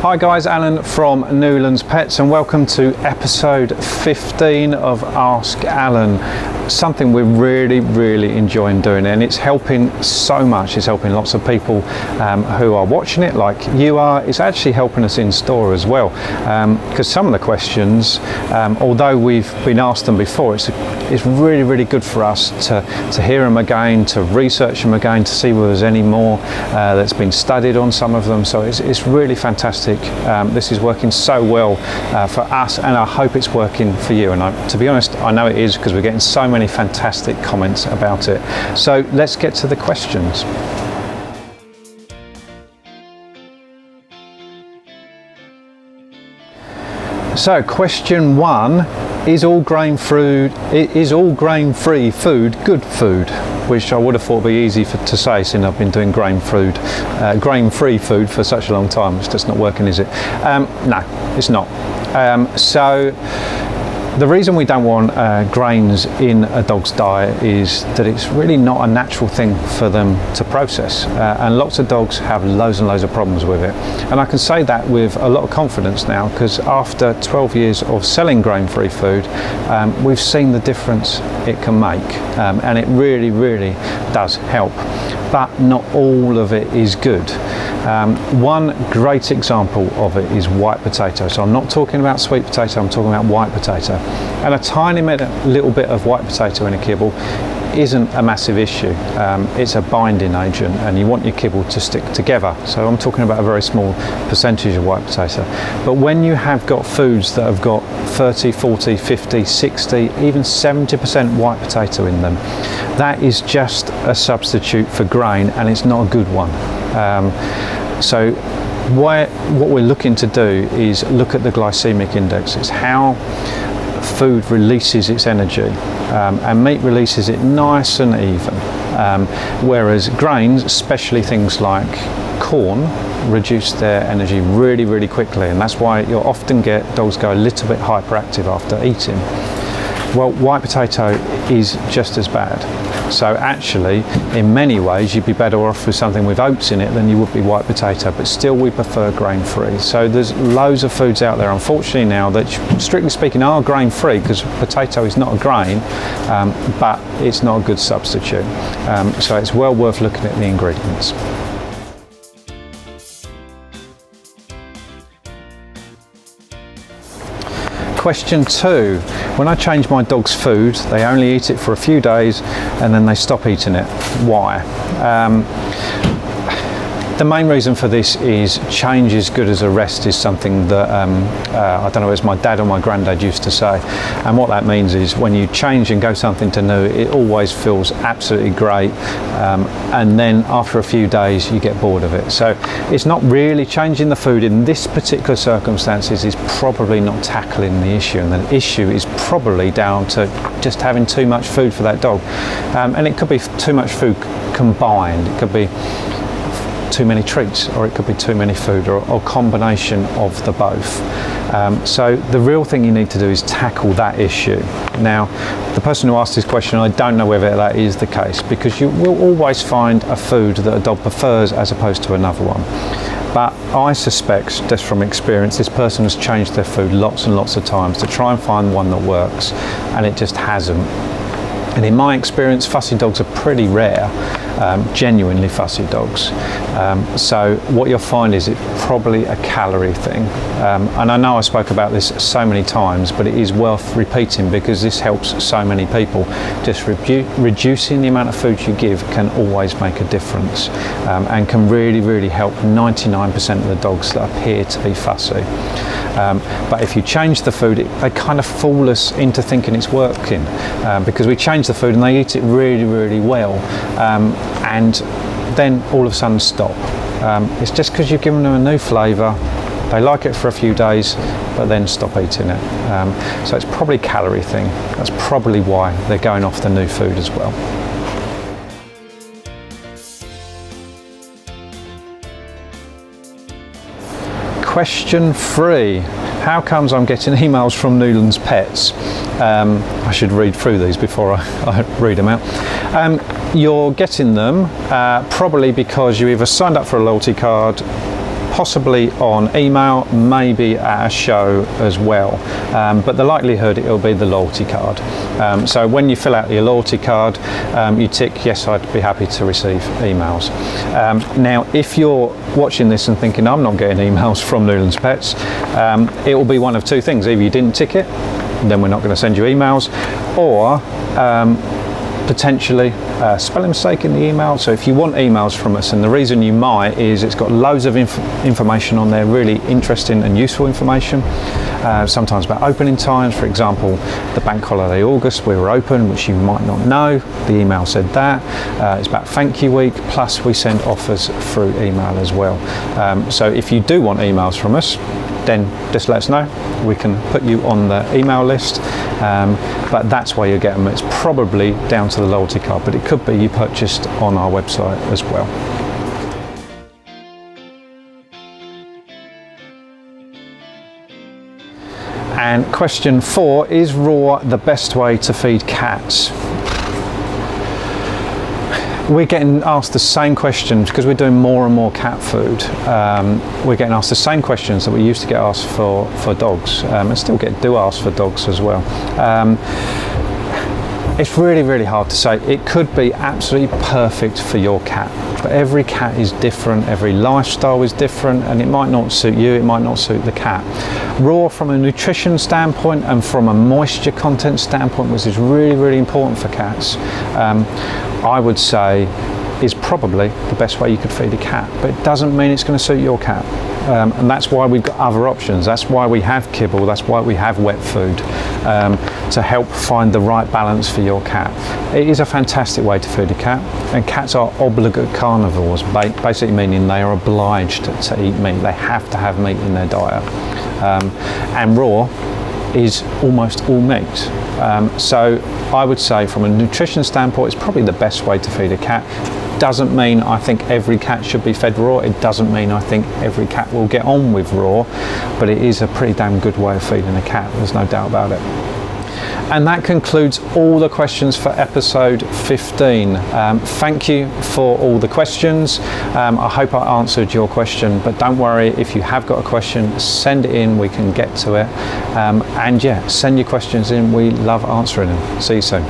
Hi guys, Alan from Newlands Pets and welcome to episode 15 of Ask Alan. Something we're really enjoying doing, and it's helping so much. It's helping lots of people who are watching it like you are. It's actually helping us in store as well, because some of the questions, although we've been asked them before, it's really good for us to hear them again, to research them again, to see whether there's any more that's been studied on some of them. So it's really fantastic. This is working so well for us, and I hope it's working for you. And to be honest, I know it is, because we're getting so many fantastic comments about it. So let's get to the questions. So question 1, is all grain-free food good food? Which I would have thought would be easy to say, since I've been doing grain-free food for such a long time. It's just not working, is it? No, it's not. So the reason we don't want grains in a dog's diet is that it's really not a natural thing for them to process, and lots of dogs have loads and loads of problems with it. And I can say that with a lot of confidence now, because after 12 years of selling grain-free food, we've seen the difference it can make, and it really does help. But not all of it is good. One great example of it is white potato. So I'm not talking about sweet potato, I'm talking about white potato. And a tiny little bit of white potato in a kibble isn't a massive issue. It's a binding agent, and you want your kibble to stick together. So I'm talking about a very small percentage of white potato. But when you have got foods that have got 30, 40, 50, 60, even 70% white potato in them, that is just a substitute for grain, and it's not a good one. So what we're looking to do is look at the glycemic index. It's how food releases its energy, and meat releases it nice and even, whereas grains, especially things like corn, reduce their energy really quickly, and that's why you'll often get dogs go a little bit hyperactive after eating. Well, white potato is just as bad. So actually, in many ways, you'd be better off with something with oats in it than you would be white potato, but still we prefer grain-free. So there's loads of foods out there, unfortunately now, that strictly speaking are grain-free, because potato is not a grain, but it's not a good substitute. So it's well worth looking at the ingredients. Question 2, when I change my dog's food, they only eat it for a few days and then they stop eating it. Why? The main reason for this is change is good as a rest is something that I don't know, as my dad or my granddad used to say. And what that means is when you change and go something to new, it always feels absolutely great, and then after a few days you get bored of it. So it's not really changing the food in this particular circumstances is probably not tackling the issue, and the issue is probably down to just having too much food for that dog, and it could be too much food combined. It could be too many treats, or it could be too many food, or combination of the both. So the real thing you need to do is tackle that issue. Now, the person who asked this question, I don't know whether that is the case, because you will always find a food that a dog prefers as opposed to another one. But I suspect, just from experience, this person has changed their food lots and lots of times to try and find one that works, and it just hasn't. And in my experience, fussy dogs are pretty rare, genuinely fussy dogs. So what you'll find is it's probably a calorie thing. And I know I spoke about this so many times, but it is worth repeating because this helps so many people. Just reducing the amount of food you give can always make a difference, and can really help 99% of the dogs that appear to be fussy. But if you change the food, they kind of fool us into thinking it's working, because we change the food and they eat it really well, and then all of a sudden stop. It's just because you've given them a new flavour, they like it for a few days, but then stop eating it. So it's probably a calorie thing. That's probably why they're going off the new food as well. Question 3. How comes I'm getting emails from Newlands Pets? I should read through these before I read them out. You're getting them probably because you either signed up for a loyalty card, possibly on email, maybe at a show as well, but the likelihood it'll be the loyalty card. So when you fill out your loyalty card, you tick yes, I'd be happy to receive emails. Now if you're watching this and thinking I'm not getting emails from Newlands Pets, it will be one of two things: either you didn't tick it, then we're not going to send you emails, or potentially spelling mistake in the email. So if you want emails from us, and the reason you might is it's got loads of information on there, really interesting and useful information, sometimes about opening times. For example, the bank holiday August we were open, which you might not know, the email said that. It's about thank you week, plus we send offers through email as well. So if you do want emails from us, then just let us know. We can put you on the email list, but that's why you get them. It's probably down to the loyalty card, but it could be you purchased on our website as well. And question 4, is raw the best way to feed cats? We're getting asked the same questions because we're doing more and more cat food. We're getting asked the same questions that we used to get asked for dogs, and still do ask for dogs as well. It's really, really hard to say. It could be absolutely perfect for your cat, but every cat is different, every lifestyle is different, and it might not suit you, it might not suit the cat. Raw from a nutrition standpoint and from a moisture content standpoint, which is really, really important for cats, I would say is probably the best way you could feed a cat, but it doesn't mean it's going to suit your cat. And that's why we've got other options. That's why we have kibble, that's why we have wet food, to help find the right balance for your cat. It is a fantastic way to feed a cat, and cats are obligate carnivores, basically meaning they are obliged to eat meat. They have to have meat in their diet. And raw is almost all meat. So I would say from a nutrition standpoint, it's probably the best way to feed a cat. Doesn't mean I think every cat should be fed raw. It doesn't mean I think every cat will get on with raw, but it is a pretty damn good way of feeding a cat. There's no doubt about it. And that concludes all the questions for episode 15. Thank you for all the questions. I hope I answered your question, but don't worry, if you have got a question, send it in, we can get to it. And yeah, send your questions in, we love answering them. See you soon.